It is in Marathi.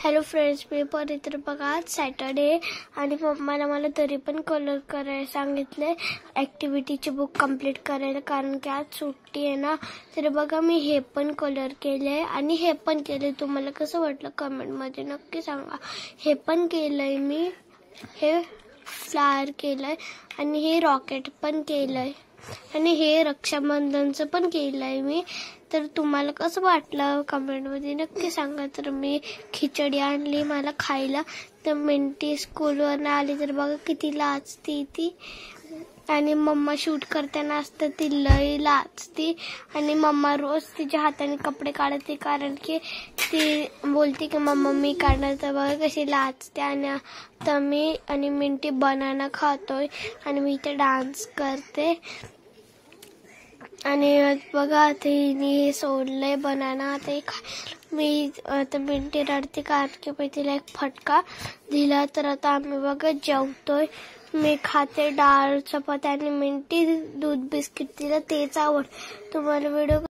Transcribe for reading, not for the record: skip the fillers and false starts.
हॅलो फ्रेंड्स, पेपर इतर बघा सॅटर्डे आणि मम्माला मला तरी पण कलर करायला सांगितले ॲक्टिव्हिटीची बुक कंप्लीट करायला, कारण की आज सुट्टी आहे ना. तर बघा मी हे पण कलर केले आणि हे पण केले. तुम्हाला कसं वाटलं कमेंटमध्ये नक्की सांगा. हे पण केलंय मी, हे फ्लावर केलंय आणि हे रॉकेट पण केलंय आणि हे रक्षाबंधनचं पण केलंय मी. तर तुम्हाला कसं वाटलं कमेंटमध्ये नक्की सांगा. तर मी खिचडी आणली मला खायला, तर मिंटी स्कूलवरून आली तर बघा किती लाजती ती. आणि मम्मा शूट करताना असतं ती लई लाजती आणि मम्मा रोज तिच्या हाताने कपडे काढते, कारण की ती बोलते की मम्मा मी काढणार. तर बघा कशी लाजते. आणि तर मी आणि मिंटी बनाना खातोय आणि मी इथे डान्स करते. आणि बघा तिने सोडलंय बनाना. आता मी आता मिंटी रडते कारण की मी तिला एक फटका दिला. तर आता आम्ही बघा जेवतोय. मी खाते डाळ चपाती आणि मिंटी दूध बिस्किट, तिला तेच आवड. तुम्हाला व्हिडिओ